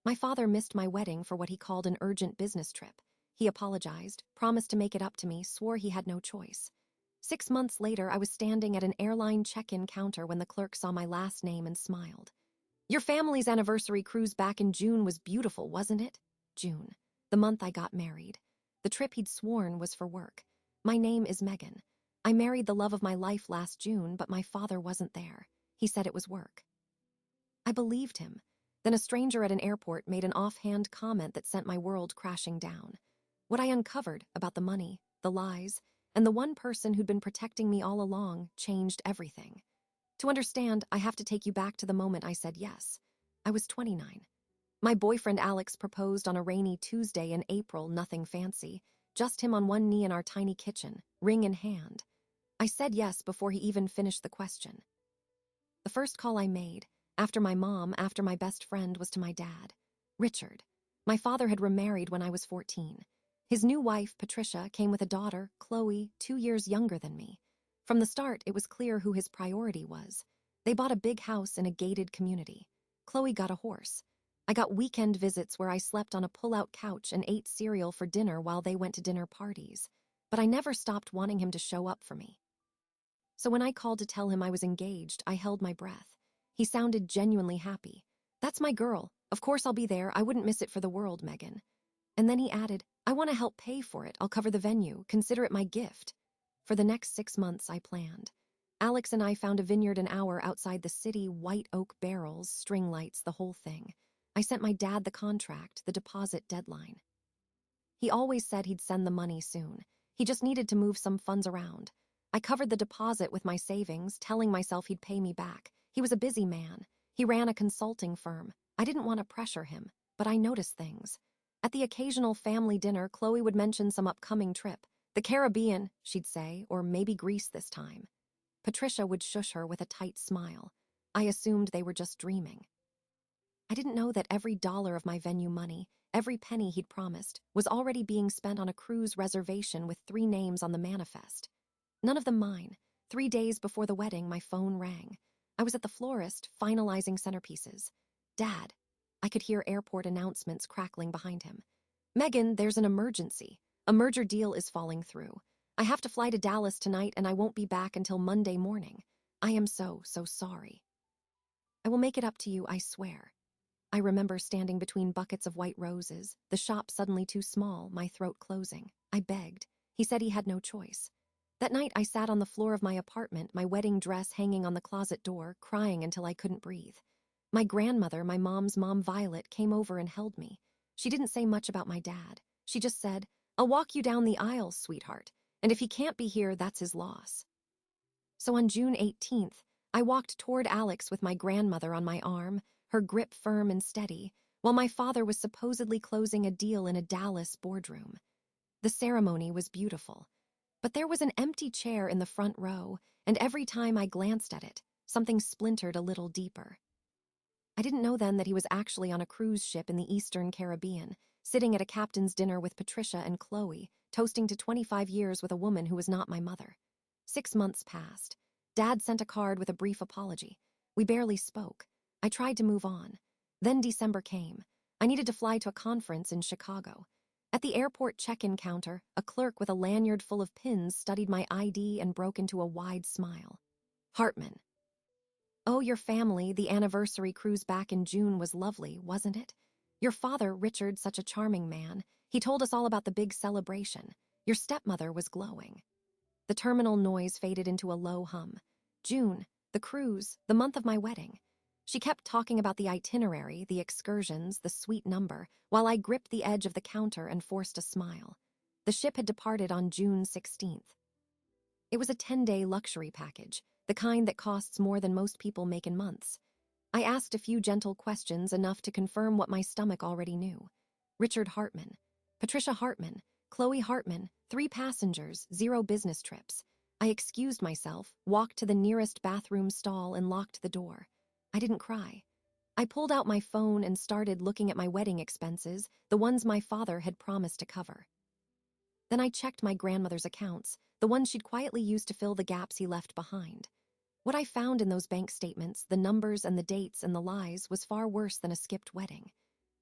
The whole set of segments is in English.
My father missed my wedding for what he called an urgent business trip. He apologized, promised to make it up to me, swore he had no choice. 6 months later, I was standing at an airline check-in counter when the clerk saw my last name and smiled. "Your family's anniversary cruise back in June was beautiful, wasn't it?" June, the month I got married. The trip he'd sworn was for work. "My name is Megan. I married the love of my life last June, but my father wasn't there. He said it was work." I believed him. Then a stranger at an airport made an offhand comment that sent my world crashing down. What I uncovered about the money, the lies, and the one person who'd been protecting me all along changed everything. To understand, I have to take you back to the moment I said yes. I was 29. My boyfriend Alex proposed on a rainy Tuesday in April, nothing fancy, just him on one knee in our tiny kitchen, ring in hand. I said yes before he even finished the question. The first call I made, after my mom, after my best friend, was to my dad, Richard. My father had remarried when I was 14. His new wife, Patricia, came with a daughter, Chloe, 2 years younger than me. From the start, it was clear who his priority was. They bought a big house in a gated community. Chloe got a horse. I got weekend visits where I slept on a pull-out couch and ate cereal for dinner while they went to dinner parties. But I never stopped wanting him to show up for me. So when I called to tell him I was engaged, I held my breath. He sounded genuinely happy. "That's my girl. Of course I'll be there. I wouldn't miss it for the world, Megan." And then he added, "I want to help pay for it. I'll cover the venue. Consider it my gift." For the next 6 months, I planned. Alex and I found a vineyard an hour outside the city, white oak barrels, string lights, the whole thing. I sent my dad the contract, the deposit deadline. He always said he'd send the money soon. He just needed to move some funds around. I covered the deposit with my savings, telling myself he'd pay me back. He was a busy man. He ran a consulting firm. I didn't want to pressure him, but I noticed things. At the occasional family dinner, Chloe would mention some upcoming trip. "The Caribbean," she'd say, or maybe Greece this time. Patricia would shush her with a tight smile. I assumed they were just dreaming. I didn't know that every dollar of my venue money, every penny he'd promised, was already being spent on a cruise reservation with 3 names on the manifest. None of them mine. 3 days before the wedding, my phone rang. I was at the florist, finalizing centerpieces. "Dad." I could hear airport announcements crackling behind him. "Megan, there's an emergency. A merger deal is falling through. I have to fly to Dallas tonight and I won't be back until Monday morning. I am so sorry." "I will make it up to you, I swear." I remember standing between buckets of white roses, the shop suddenly too small, my throat closing. I begged. He said he had no choice. That night I sat on the floor of my apartment, my wedding dress hanging on the closet door, crying until I couldn't breathe. My grandmother, my mom's mom Violet, came over and held me. She didn't say much about my dad. She just said, "I'll walk you down the aisle, sweetheart, and if he can't be here, that's his loss." So on June 18th, I walked toward Alex with my grandmother on my arm, her grip firm and steady, while my father was supposedly closing a deal in a Dallas boardroom. The ceremony was beautiful, but there was an empty chair in the front row, and every time I glanced at it, something splintered a little deeper. I didn't know then that he was actually on a cruise ship in the Eastern Caribbean, sitting at a captain's dinner with Patricia and Chloe, toasting to 25 years with a woman who was not my mother. 6 months passed. Dad sent a card with a brief apology. We barely spoke. I tried to move on. Then December came. I needed to fly to a conference in Chicago. At the airport check-in counter, a clerk with a lanyard full of pins studied my ID and broke into a wide smile. "Hartman." "Oh, your family, the anniversary cruise back in June was lovely, wasn't it? Your father, Richard, such a charming man. He told us all about the big celebration. Your stepmother was glowing." The terminal noise faded into a low hum. June, the cruise, the month of my wedding. She kept talking about the itinerary, the excursions, the sweet number, while I gripped the edge of the counter and forced a smile. The ship had departed on June 16th. It was a 10-day luxury package, the kind that costs more than most people make in months. I asked a few gentle questions, enough to confirm what my stomach already knew. Richard Hartman, Patricia Hartman, Chloe Hartman, 3 passengers, 0 business trips. I excused myself, walked to the nearest bathroom stall, and locked the door. I didn't cry. I pulled out my phone and started looking at my wedding expenses, the ones my father had promised to cover. Then I checked my grandmother's accounts, the ones she'd quietly used to fill the gaps he left behind. What I found in those bank statements, the numbers and the dates and the lies, was far worse than a skipped wedding.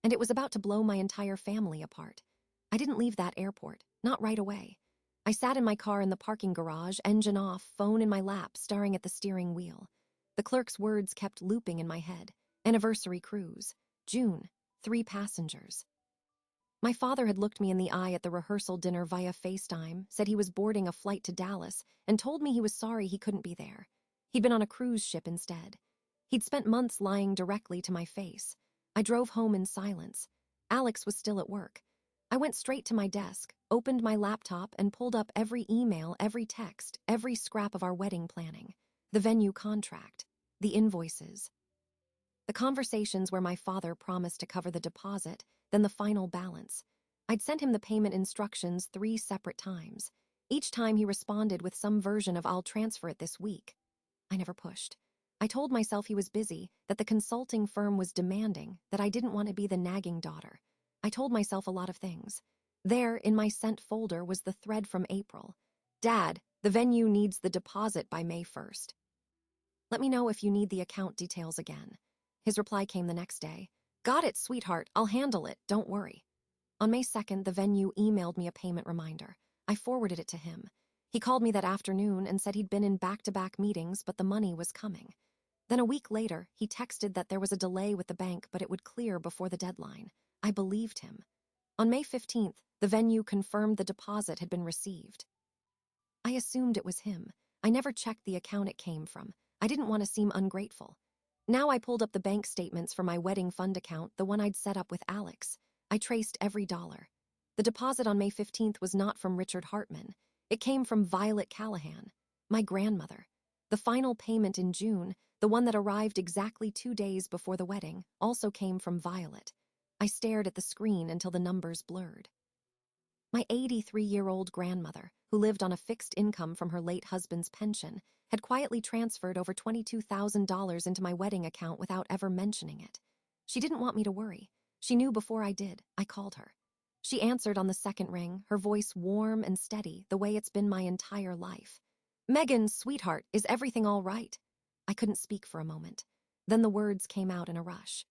and it was about to blow my entire family apart. I didn't leave that airport, not right away. I sat in my car in the parking garage, engine off, phone in my lap, staring at the steering wheel. The clerk's words kept looping in my head. Anniversary cruise. June. 3 passengers. My father had looked me in the eye at the rehearsal dinner via FaceTime, said he was boarding a flight to Dallas, and told me he was sorry he couldn't be there. He'd been on a cruise ship instead. He'd spent months lying directly to my face. I drove home in silence. Alex was still at work. I went straight to my desk, opened my laptop, and pulled up every email, every text, every scrap of our wedding planning. The venue contract. The invoices. The conversations where my father promised to cover the deposit, then the final balance. I'd sent him the payment instructions 3 separate times. Each time he responded with some version of "I'll transfer it this week." I never pushed. I told myself he was busy, that the consulting firm was demanding, that I didn't want to be the nagging daughter. I told myself a lot of things. There, in my sent folder, was the thread from April. "Dad, the venue needs the deposit by May 1st. Let me know if you need the account details again." His reply came the next day. "Got it, sweetheart. I'll handle it. Don't worry." On May 2nd, the venue emailed me a payment reminder. I forwarded it to him. He called me that afternoon and said he'd been in back-to-back meetings, but the money was coming. Then a week later, he texted that there was a delay with the bank, but it would clear before the deadline. I believed him. On May 15th, the venue confirmed the deposit had been received. I assumed it was him. I never checked the account it came from. I didn't want to seem ungrateful. Now I pulled up the bank statements for my wedding fund account, the one I'd set up with Alex. I traced every dollar. The deposit on May 15th was not from Richard Hartman. It came from Violet Callahan, my grandmother. The final payment in June, the one that arrived exactly 2 days before the wedding, also came from Violet. I stared at the screen until the numbers blurred. My 83-year-old grandmother, who lived on a fixed income from her late husband's pension, had quietly transferred over $22,000 into my wedding account without ever mentioning it. She didn't want me to worry. She knew before I did. I called her. She answered on the second ring, her voice warm and steady, the way it's been my entire life. "Megan, sweetheart, is everything all right?" I couldn't speak for a moment. Then the words came out in a rush.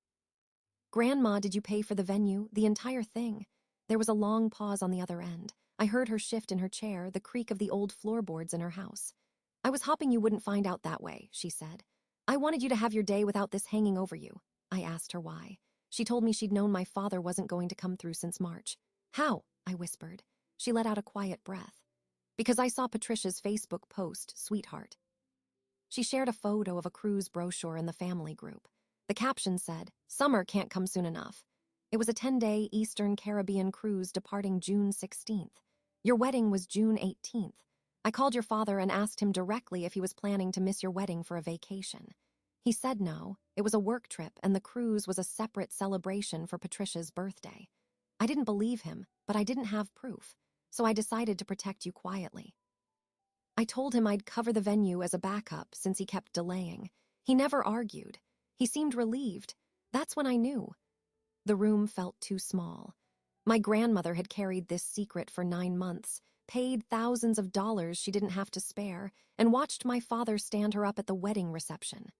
"Grandma, did you pay for the venue, the entire thing?" There was a long pause on the other end. I heard her shift in her chair, the creak of the old floorboards in her house. "I was hoping you wouldn't find out that way," she said. "I wanted you to have your day without this hanging over you." I asked her why. She told me she'd known my father wasn't going to come through since March. "How?" I whispered. She let out a quiet breath. "Because I saw Patricia's Facebook post, sweetheart." She shared a photo of a cruise brochure in the family group. The caption said, "Summer can't come soon enough." It was a 10-day Eastern Caribbean cruise departing June 16th. Your wedding was June 18th. I called your father and asked him directly if he was planning to miss your wedding for a vacation. He said no, it was a work trip and the cruise was a separate celebration for Patricia's birthday. I didn't believe him, but I didn't have proof, so I decided to protect you quietly. I told him I'd cover the venue as a backup since he kept delaying. He never argued. He seemed relieved. That's when I knew. The room felt too small. My grandmother had carried this secret for 9 months, paid thousands of dollars she didn't have to spare, and watched my father stand her up at the wedding reception.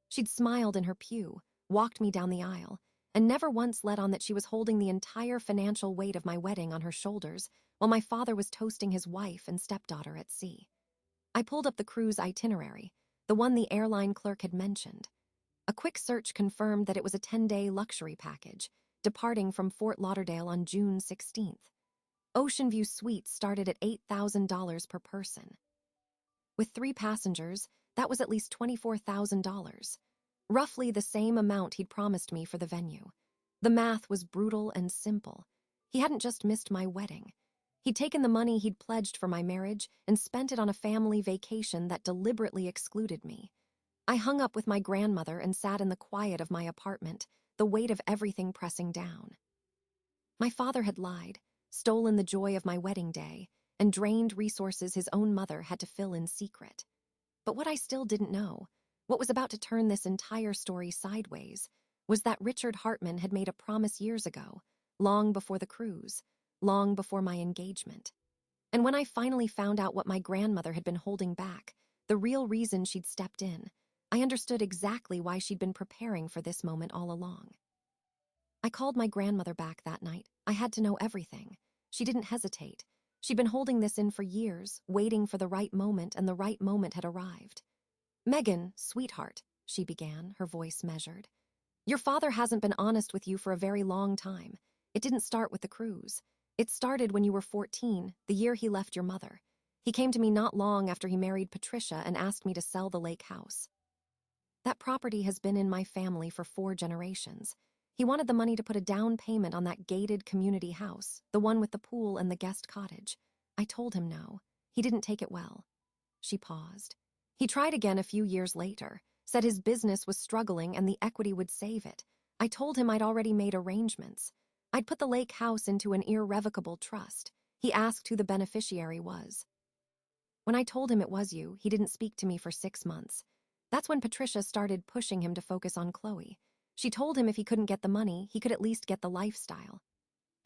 She'd smiled in her pew, walked me down the aisle, and never once let on that she was holding the entire financial weight of my wedding on her shoulders while my father was toasting his wife and stepdaughter at sea. I pulled up the cruise itinerary, the one the airline clerk had mentioned. A quick search confirmed that it was a 10-day luxury package, departing from Fort Lauderdale on June 16th. Ocean View Suites started at $8,000 per person. With 3 passengers, that was at least $24,000. Roughly the same amount he'd promised me for the venue. The math was brutal and simple. He hadn't just missed my wedding. He'd taken the money he'd pledged for my marriage and spent it on a family vacation that deliberately excluded me. I hung up with my grandmother and sat in the quiet of my apartment, the weight of everything pressing down. My father had lied, stolen the joy of my wedding day, and drained resources his own mother had to fill in secret. But what I still didn't know, what was about to turn this entire story sideways, was that Richard Hartman had made a promise years ago, long before the cruise, long before my engagement. And when I finally found out what my grandmother had been holding back, the real reason she'd stepped in, I understood exactly why she'd been preparing for this moment all along. I called my grandmother back that night. I had to know everything. She didn't hesitate. She'd been holding this in for years, waiting for the right moment, and the right moment had arrived. "Megan, sweetheart," she began, her voice measured. "Your father hasn't been honest with you for a very long time. It didn't start with the cruise. It started when you were 14, the year he left your mother. He came to me not long after he married Patricia and asked me to sell the lake house. That property has been in my family for 4 generations. He wanted the money to put a down payment on that gated community house, the one with the pool and the guest cottage. I told him no. He didn't take it well." She paused. "He tried again a few years later, said his business was struggling and the equity would save it. I told him I'd already made arrangements. I'd put the lake house into an irrevocable trust. He asked who the beneficiary was. When I told him it was you, he didn't speak to me for 6 months. That's when Patricia started pushing him to focus on Chloe. She told him if he couldn't get the money, he could at least get the lifestyle."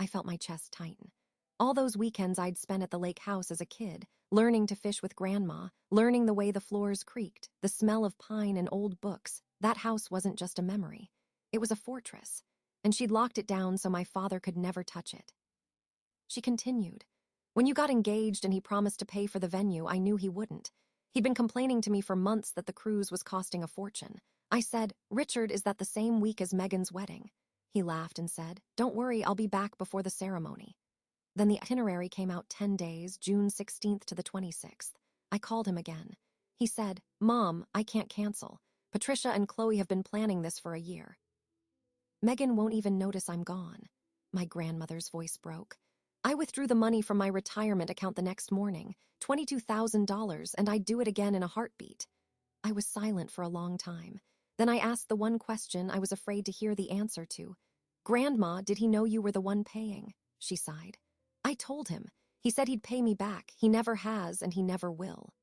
I felt my chest tighten. All those weekends I'd spent at the lake house as a kid, learning to fish with Grandma, learning the way the floors creaked, the smell of pine and old books, that house wasn't just a memory. It was a fortress, and she'd locked it down so my father could never touch it. She continued. "When you got engaged and he promised to pay for the venue, I knew he wouldn't. He'd been complaining to me for months that the cruise was costing a fortune. I said, 'Richard, is that the same week as Megan's wedding?' He laughed and said, 'Don't worry, I'll be back before the ceremony.' Then the itinerary came out 10 days, June 16th to the 26th. I called him again. He said, 'Mom, I can't cancel. Patricia and Chloe have been planning this for a year. Megan won't even notice I'm gone.' My grandmother's voice broke. I withdrew the money from my retirement account the next morning, $22,000, and I'd do it again in a heartbeat." I was silent for a long time. Then I asked the one question I was afraid to hear the answer to. "Grandma, did he know you were the one paying?" She sighed. "I told him. He said he'd pay me back. He never has, and he never will.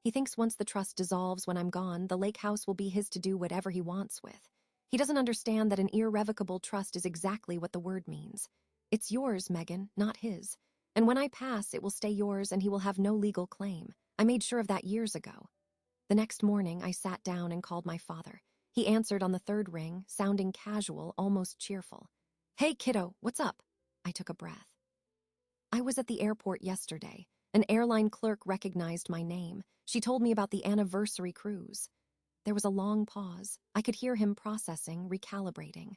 He thinks once the trust dissolves when I'm gone, the lake house will be his to do whatever he wants with. He doesn't understand that an irrevocable trust is exactly what the word means. It's yours, Megan, not his. And when I pass, it will stay yours and he will have no legal claim. I made sure of that years ago." The next morning, I sat down and called my father. He answered on the 3rd ring, sounding casual, almost cheerful. "Hey, kiddo, what's up?" I took a breath. "I was at the airport yesterday. An airline clerk recognized my name. She told me about the anniversary cruise." There was a long pause. I could hear him processing, recalibrating.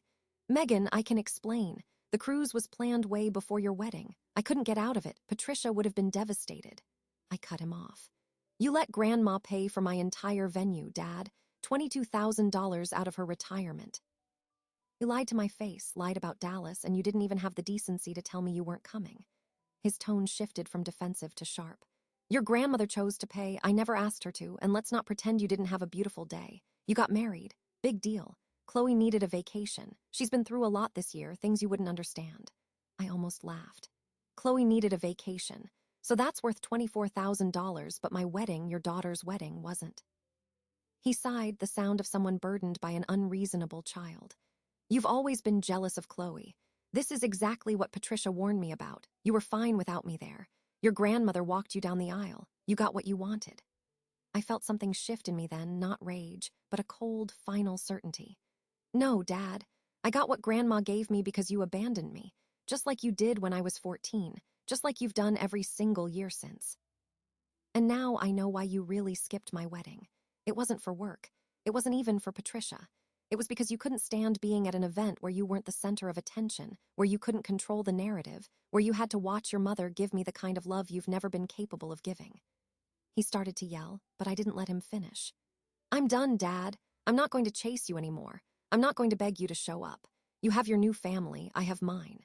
"Megan, I can explain. The cruise was planned way before your wedding. I couldn't get out of it. Patricia would have been devastated." I cut him off. "You let Grandma pay for my entire venue, Dad. $22,000 out of her retirement. You lied to my face, lied about Dallas, and you didn't even have the decency to tell me you weren't coming." His tone shifted from defensive to sharp. "Your grandmother chose to pay. I never asked her to, and let's not pretend you didn't have a beautiful day. You got married. Big deal. Chloe needed a vacation. She's been through a lot this year, things you wouldn't understand." I almost laughed. "Chloe needed a vacation. So that's worth $24,000, but my wedding, your daughter's wedding, wasn't." He sighed, the sound of someone burdened by an unreasonable child. "You've always been jealous of Chloe. This is exactly what Patricia warned me about. You were fine without me there. Your grandmother walked you down the aisle. You got what you wanted." I felt something shift in me then, not rage, but a cold, final certainty. "No, Dad. I got what Grandma gave me because you abandoned me, just like you did when I was 14, just like you've done every single year since. And now I know why you really skipped my wedding. It wasn't for work. It wasn't even for Patricia. It was because you couldn't stand being at an event where you weren't the center of attention, where you couldn't control the narrative, where you had to watch your mother give me the kind of love you've never been capable of giving." He started to yell, but I didn't let him finish. "I'm done, Dad. I'm not going to chase you anymore. I'm not going to beg you to show up. You have your new family, I have mine.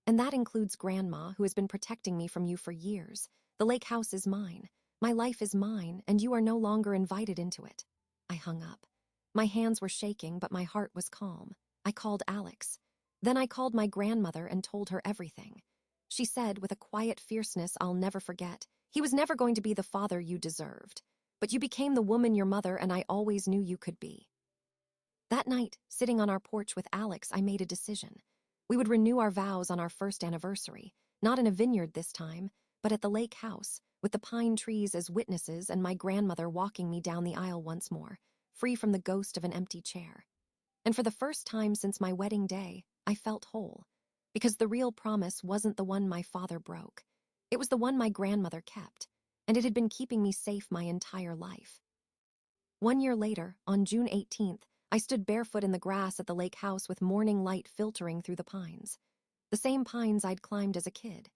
And that includes Grandma, who has been protecting me from you for years. The lake house is mine. My life is mine, and you are no longer invited into it." I hung up. My hands were shaking, but my heart was calm. I called Alex. Then I called my grandmother and told her everything. She said, with a quiet fierceness I'll never forget, "He was never going to be the father you deserved. But you became the woman your mother and I always knew you could be." That night, sitting on our porch with Alex, I made a decision. We would renew our vows on our first anniversary, not in a vineyard this time, but at the lake house, with the pine trees as witnesses and my grandmother walking me down the aisle once more, free from the ghost of an empty chair. And for the first time since my wedding day, I felt whole. Because the real promise wasn't the one my father broke. It was the one my grandmother kept, and it had been keeping me safe my entire life. 1 year later, on June 18th, I stood barefoot in the grass at the lake house with morning light filtering through the pines. The same pines I'd climbed as a kid.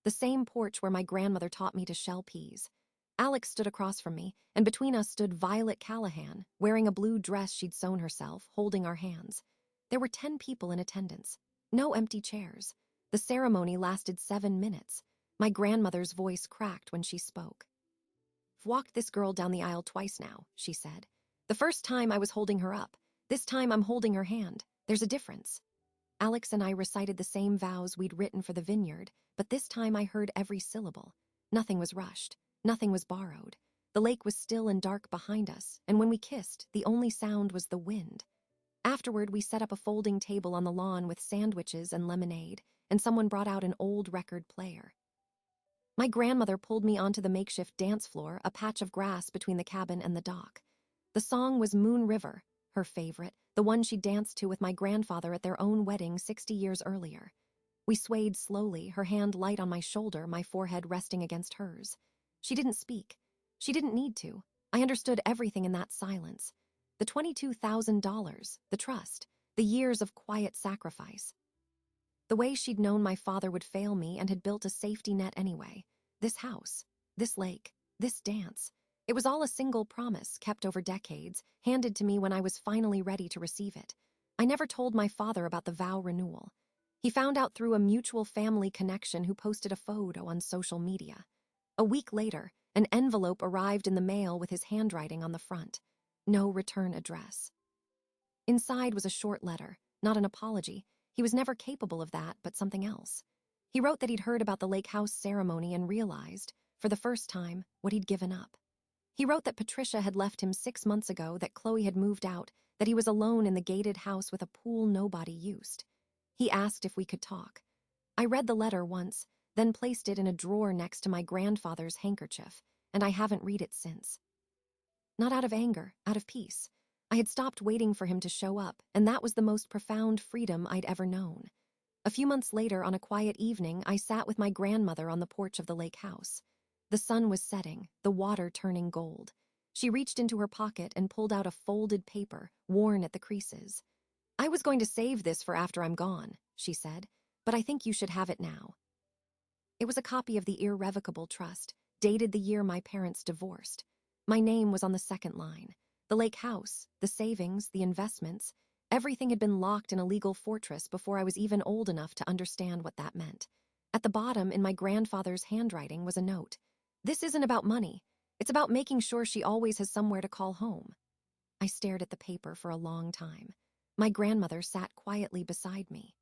The same porch where my grandmother taught me to shell peas. Alex stood across from me, and between us stood Violet Callahan, wearing a blue dress she'd sewn herself, holding our hands. There were 10 people in attendance. No empty chairs. The ceremony lasted 7 minutes. My grandmother's voice cracked when she spoke. "I've walked this girl down the aisle twice now," she said. "The first time I was holding her up. This time I'm holding her hand. There's a difference." Alex and I recited the same vows we'd written for the vineyard, but this time I heard every syllable. Nothing was rushed. Nothing was borrowed. The lake was still and dark behind us, and when we kissed, the only sound was the wind. Afterward, we set up a folding table on the lawn with sandwiches and lemonade, and someone brought out an old record player. My grandmother pulled me onto the makeshift dance floor, a patch of grass between the cabin and the dock. The song was Moon River, her favorite, the one she danced to with my grandfather at their own wedding 60 years earlier. We swayed slowly, her hand light on my shoulder, my forehead resting against hers. She didn't speak. She didn't need to. I understood everything in that silence. The $22,000, the trust, the years of quiet sacrifice. The way she'd known my father would fail me and had built a safety net anyway. This house, this lake, this dance. It was all a single promise, kept over decades, handed to me when I was finally ready to receive it. I never told my father about the vow renewal. He found out through a mutual family connection who posted a photo on social media. A week later, an envelope arrived in the mail with his handwriting on the front. No return address. Inside was a short letter, not an apology. He was never capable of that, but something else. He wrote that he'd heard about the lake house ceremony and realized, for the first time, what he'd given up. He wrote that Patricia had left him 6 months ago, that Chloe had moved out, that he was alone in the gated house with a pool nobody used. He asked if we could talk. I read the letter once, then placed it in a drawer next to my grandfather's handkerchief, and I haven't read it since. Not out of anger, out of peace. I had stopped waiting for him to show up, and that was the most profound freedom I'd ever known. A few months later, on a quiet evening, I sat with my grandmother on the porch of the lake house. The sun was setting, the water turning gold. She reached into her pocket and pulled out a folded paper, worn at the creases. "I was going to save this for after I'm gone," she said, "but I think you should have it now." It was a copy of the irrevocable trust, dated the year my parents divorced. My name was on the second line. The lake house, the savings, the investments, everything had been locked in a legal fortress before I was even old enough to understand what that meant. At the bottom, in my grandfather's handwriting, was a note. "This isn't about money. It's about making sure she always has somewhere to call home." I stared at the paper for a long time. My grandmother sat quietly beside me.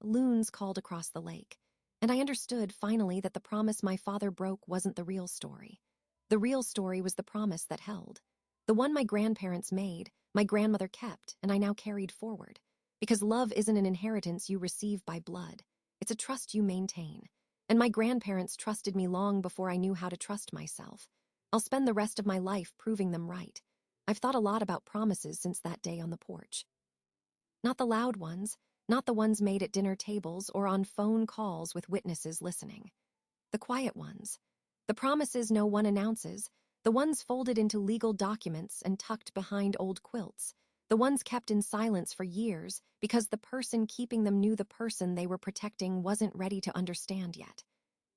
Loons called across the lake, and I understood finally that the promise my father broke wasn't the real story. The real story was the promise that held. The one my grandparents made, my grandmother kept, and I now carried forward. Because love isn't an inheritance you receive by blood. It's a trust you maintain. And my grandparents trusted me long before I knew how to trust myself. I'll spend the rest of my life proving them right. I've thought a lot about promises since that day on the porch. Not the loud ones, not the ones made at dinner tables or on phone calls with witnesses listening. The quiet ones. The promises no one announces, the ones folded into legal documents and tucked behind old quilts, the ones kept in silence for years because the person keeping them knew the person they were protecting wasn't ready to understand yet.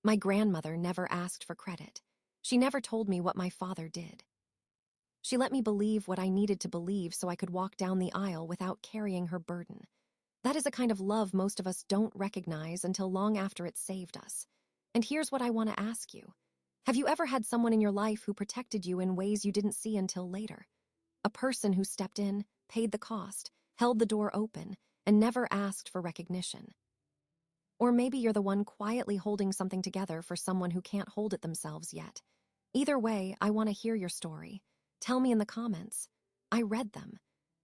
My grandmother never asked for credit. She never told me what my father did. She let me believe what I needed to believe so I could walk down the aisle without carrying her burden. That is a kind of love most of us don't recognize until long after it saved us. And here's what I want to ask you. Have you ever had someone in your life who protected you in ways you didn't see until later? A person who stepped in, paid the cost, held the door open, and never asked for recognition. Or maybe you're the one quietly holding something together for someone who can't hold it themselves yet. Either way, I want to hear your story. Tell me in the comments. I read them.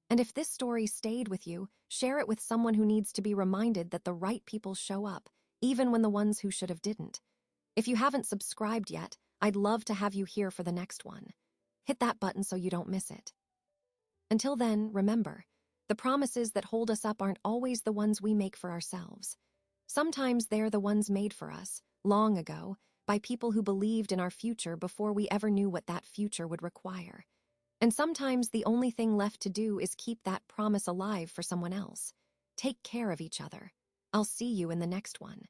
And if this story stayed with you, share it with someone who needs to be reminded that the right people show up, even when the ones who should have didn't. If you haven't subscribed yet, I'd love to have you here for the next one. Hit that button so you don't miss it. Until then, remember, The promises that hold us up aren't always the ones we make for ourselves. Sometimes they're the ones made for us, long ago, by people who believed in our future before we ever knew what that future would require. And sometimes the only thing left to do is keep that promise alive for someone else. Take care of each other. I'll see you in the next one.